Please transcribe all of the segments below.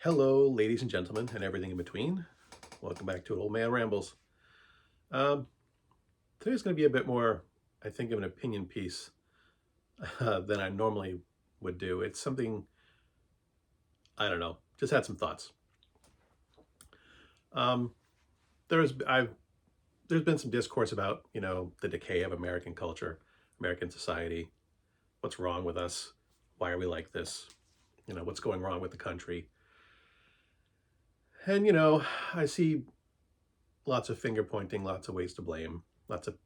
Hello, ladies and gentlemen, and everything in between. Welcome back to Old Man Rambles. Um, Today's going to be a bit more, I think, of an opinion piece than I normally would do. It's something, I don't know, just had some thoughts. Um, I've there's been some discourse about the decay of American culture, American society. What's wrong with us? Why are we like this? What's going wrong with the country? And I see lots of finger pointing, lots of ways to blame, lots of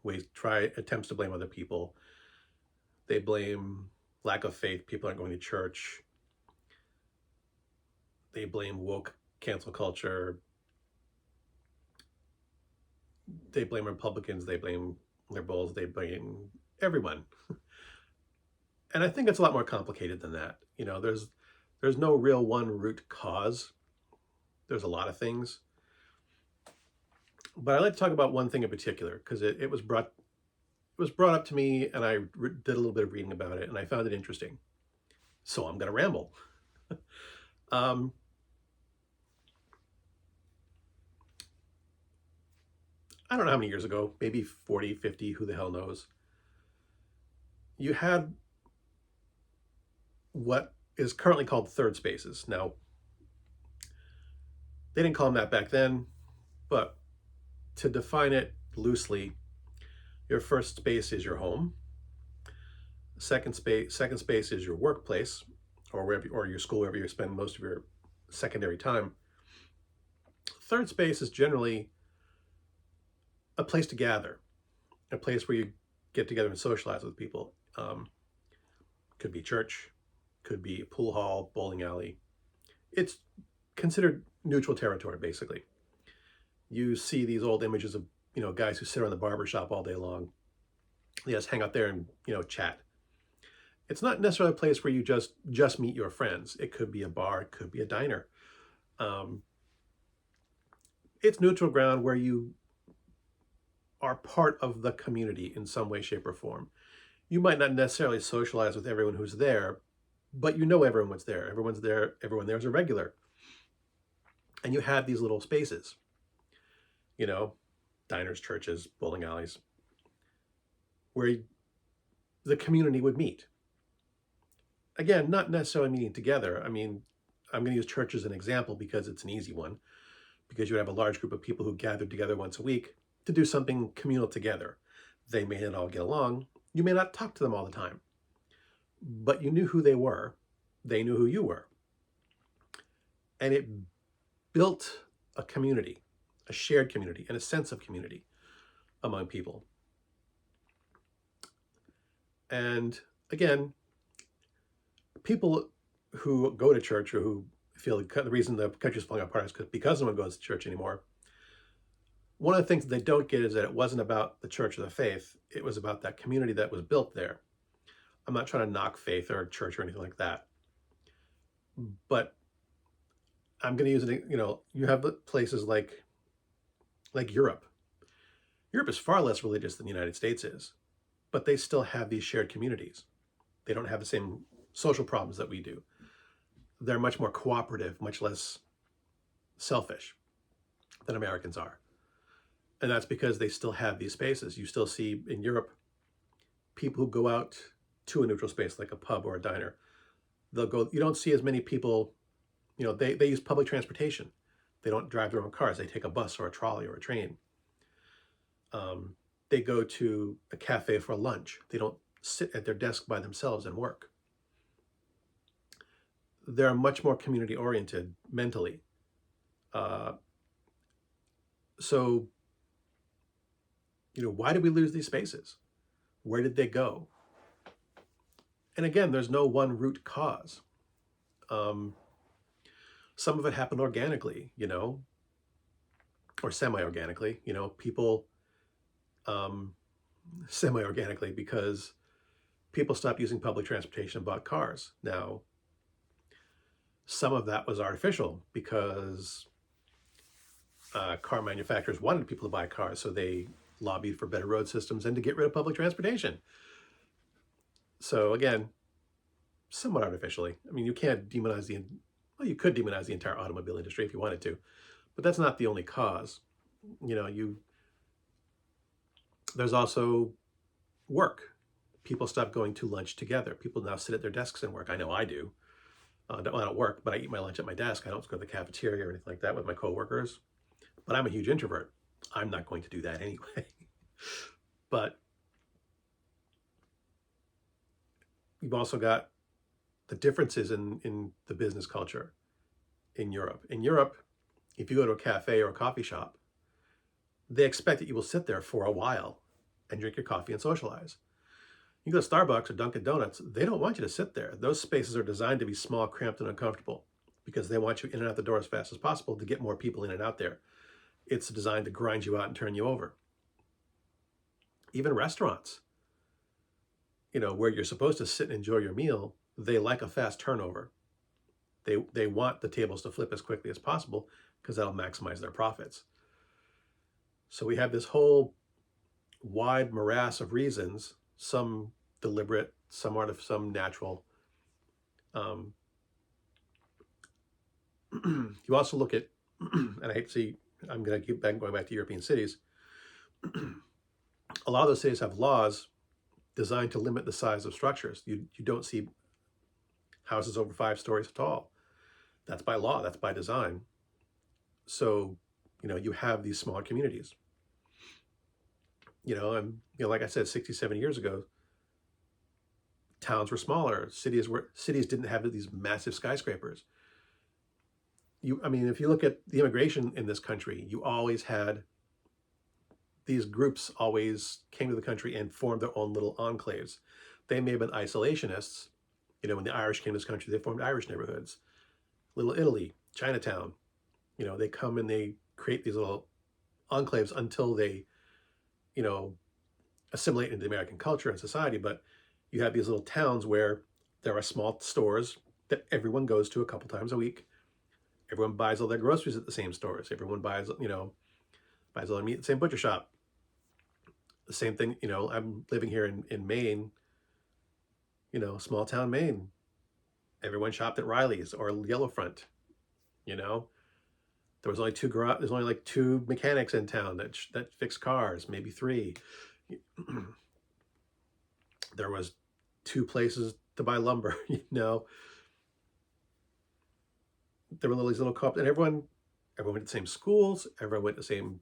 ways try attempts to blame other people. They blame lack of faith, people aren't going to church. They blame woke cancel culture. They blame Republicans, they blame liberals, they blame everyone. And I think it's a lot more complicated than that. There's no real one root cause. There's a lot of things. But I'd like to talk about one thing in particular because it was brought up to me, and I did a little bit of reading about it, and I found it interesting. So I'm going to ramble. um, I don't know how many years ago, maybe 40, 50, who the hell knows. You had what is currently called third spaces. Now, they didn't call them that back then, but to define it loosely, your first space is your home. Second space is your workplace, or or your school, wherever you spend most of your secondary time. Third space is generally a place to gather, a place where you get together and socialize with people. Could be church, could be a pool hall, bowling alley. It's considered neutral territory, basically. You see these old images of guys who sit around the barber shop all day long. They just hang out there and chat. It's not necessarily a place where you just meet your friends. It could be a bar, it could be a diner. Um, it's neutral ground where you are part of the community in some way, shape, or form. You might not necessarily socialize with everyone who's there, but everyone's there. Everyone's there. Everyone there is a regular. And you have these little spaces, you know, diners, churches, bowling alleys, where the community would meet. Again, not necessarily meeting together. I mean, I'm going to use church as an example because it's an easy one, because you would have a large group of people who gathered together once a week to do something communal together. They may not all get along. You may not talk to them all the time, but you knew who they were. They knew who you were. And it built a community, a shared community, and a sense of community among people. And again, people who go to church or who feel the reason the country's falling apart is because no one goes to church anymore. One of the things that they don't get is that it wasn't about the church or the faith. It was about that community that was built there. I'm not trying to knock faith or church or anything like that. But I'm going to use it, you have places like Europe. Europe is far less religious than the United States is, but they still have these shared communities. They don't have the same social problems that we do. They're much more cooperative, much less selfish than Americans are. And that's because they still have these spaces. You still see in Europe people who go out to a neutral space like a pub or a diner. You don't see as many people, they use public transportation. They don't drive their own cars. They take a bus or a trolley or a train. They go to a cafe for lunch. They don't sit at their desk by themselves and work. They're much more community oriented mentally. So, why did we lose these spaces? Where did they go? And again, there's no one root cause. Some of it happened organically, or semi-organically. People semi-organically because people stopped using public transportation and bought cars. Now, some of that was artificial because car manufacturers wanted people to buy cars, so they lobbied for better road systems and to get rid of public transportation. So again, somewhat artificially. I mean, you can't demonize Well, you could demonize the entire automobile industry if you wanted to, but that's not the only cause. You know, there's also work. People stop going to lunch together. People now sit at their desks and work. I know I do. I don't work, but I eat my lunch at my desk. I don't go to the cafeteria or anything like that with my coworkers. But I'm a huge introvert. I'm not going to do that anyway. But you've also got the differences in the business culture in Europe. In Europe, if you go to a cafe or a coffee shop, they expect that you will sit there for a while and drink your coffee and socialize. You go to Starbucks or Dunkin' Donuts, they don't want you to sit there. Those spaces are designed to be small, cramped, and uncomfortable because they want you in and out the door as fast as possible to get more people in and out there. It's designed to grind you out and turn you over. Even restaurants, you know, where you're supposed to sit and enjoy your meal, they like a fast turnover. They want the tables to flip as quickly as possible because that'll maximize their profits. So we have this whole wide morass of reasons, some deliberate, some natural. You also look at, and I hate to see, I'm going to keep going back to European cities. A lot of those cities have laws designed to limit the size of structures. You don't see houses over 5 stories tall. That's by law. That's by design. So, you know, you have these smaller communities. You know, and like I said, 60, 70 years ago, towns were smaller. Cities didn't have these massive skyscrapers. I mean, if you look at the immigration in this country, you always had these groups always came to the country and formed their own little enclaves. They may have been isolationists. You know, when the Irish came to this country, they formed Irish neighborhoods. Little Italy, Chinatown, you know, they come and they create these little enclaves until they, you know, assimilate into the American culture and society. But you have these little towns where there are small stores that everyone goes to a couple times a week. Everyone buys all their groceries at the same stores. Everyone buys, you know, buys all their meat at the same butcher shop. The same thing, you know, I'm living here in Maine, you know, small town Maine. Everyone shopped at Riley's or Yellowfront, you know. There's only like 2 mechanics in town that fix cars, maybe 3. There was 2 places to buy lumber, you know. There were these little co-ops, and everyone went to the same schools. Everyone went to the same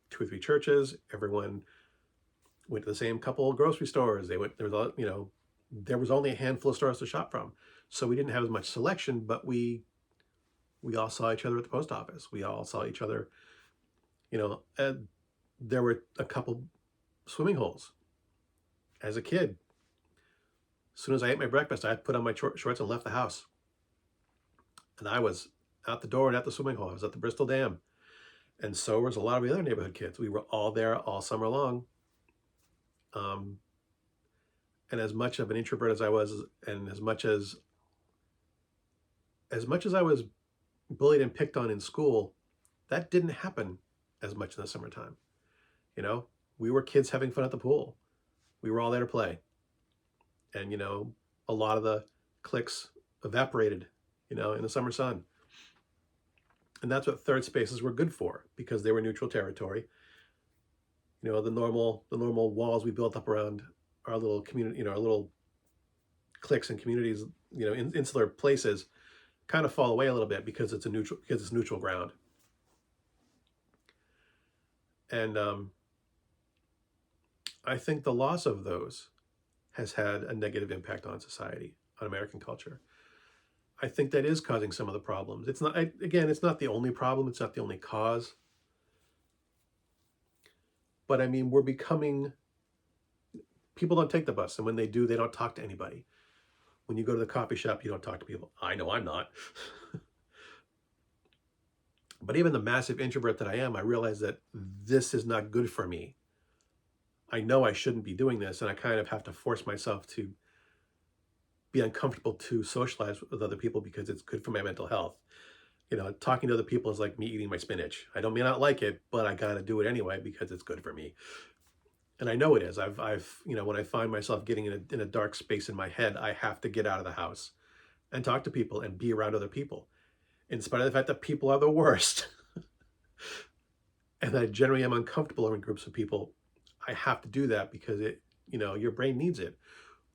2 or 3 churches. Everyone went to the same couple of grocery stores. There was only a handful of stores to shop from. So we didn't have as much selection, but we all saw each other at the post office. We all saw each other, you know, there were a couple swimming holes. As a kid, as soon as I ate my breakfast, I put on my shorts and left the house. And I was out the door and at the swimming hole. I was at the Bristol Dam. And so was a lot of the other neighborhood kids. We were all there all summer long. And as much of an introvert as I was, and as much as I was bullied and picked on in school, that didn't happen as much in the summertime. You know, we were kids having fun at the pool. We were all there to play. And, you know, a lot of the cliques evaporated, you know, in the summer sun. And that's what third spaces were good for, because they were neutral territory. You know, the normal walls we built up around our little community, you know, our little cliques and communities, you know, insular places kind of fall away a little bit because it's neutral ground. And I think the loss of those has had a negative impact on society, on American culture. I think that is causing some of the problems. It's not, again, it's not the only problem. It's not the only cause. But I mean, people don't take the bus. And when they do, they don't talk to anybody. When you go to the coffee shop, you don't talk to people. I know I'm not. But even the massive introvert that I am, I realize that this is not good for me. I know I shouldn't be doing this, and I kind of have to force myself to be uncomfortable to socialize with other people because it's good for my mental health. You know, talking to other people is like me eating my spinach. I may not like it, but I gotta do it anyway because it's good for me. And I know it is. I've you know, when I find myself getting in a dark space in my head, I have to get out of the house and talk to people and be around other people. in spite of the fact that people are the worst, and I generally am uncomfortable in groups of people, I have to do that because your brain needs it.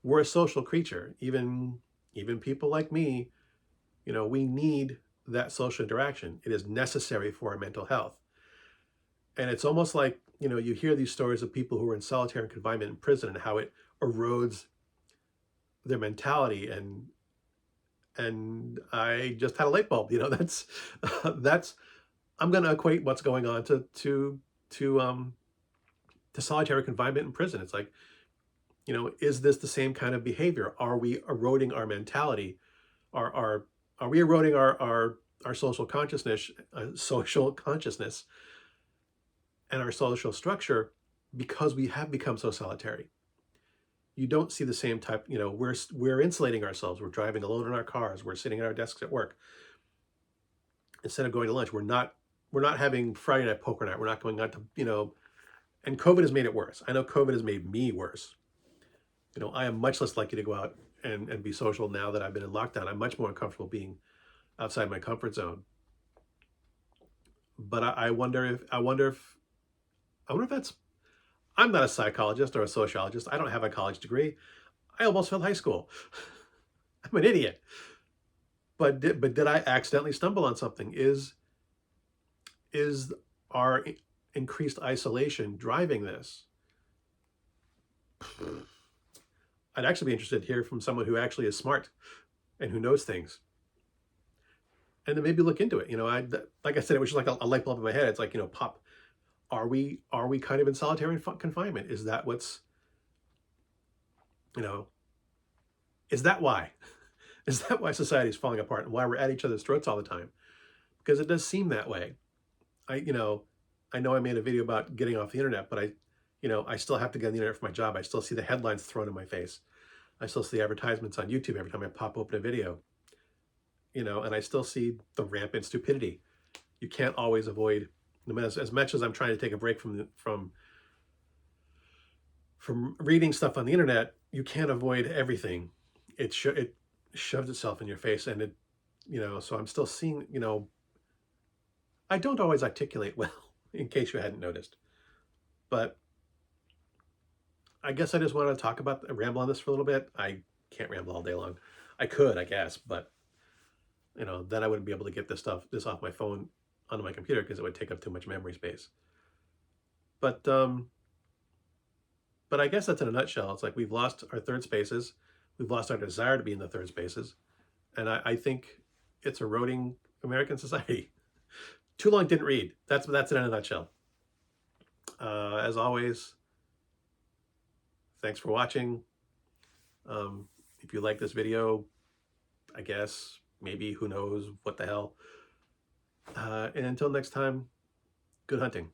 We're a social creature. Even people like me, we need that social interaction. It is necessary for our mental health. And it's almost like, you hear these stories of people who are in solitary confinement in prison and how it erodes their mentality. And I just had a light bulb. That's I'm going to equate what's going on to solitary confinement in prison. It's like, is this the same kind of behavior? Are we eroding our mentality? Are we eroding our social consciousness and our social structure because we have become so solitary? You don't see the same type. We're insulating ourselves. We're driving alone in our cars. We're sitting at our desks at work. Instead of going to lunch, we're not having Friday night poker night. We're not going out to. And COVID has made it worse. I know COVID has made me worse. I am much less likely to go out and be social now that I've been in lockdown. I'm much more uncomfortable being outside my comfort zone. But I wonder if that's. I'm not a psychologist or a sociologist. I don't have a college degree. I almost failed high school. I'm an idiot. But did I accidentally stumble on something? Is our increased isolation driving this? I'd actually be interested to hear from someone who actually is smart and who knows things, and then maybe look into it. Like I said, it was just like a light bulb in my head. It's like, pop. Are we kind of in solitary confinement? Is that what's, is that why? Is that why society is falling apart and why we're at each other's throats all the time? Because it does seem that way. I know I made a video about getting off the internet, but I still have to get on the internet for my job. I still see the headlines thrown in my face. I still see advertisements on YouTube every time I pop open a video, and I still see the rampant stupidity. You can't always avoid, as much as I'm trying to take a break from reading stuff on the internet, you can't avoid everything. It shoves itself in your face, and so I'm still seeing, I don't always articulate well, in case you hadn't noticed. But I guess I just wanted to ramble on this for a little bit. I can't ramble all day long. I could, I guess, but then I wouldn't be able to get this off my phone onto my computer because it would take up too much memory space. But I guess that's in a nutshell. It's like we've lost our third spaces. We've lost our desire to be in the third spaces. And I think it's eroding American society. Too long didn't read. That's it in a nutshell. As always, thanks for watching. If you like this video, I guess, maybe, who knows, what the hell. And until next time, good hunting.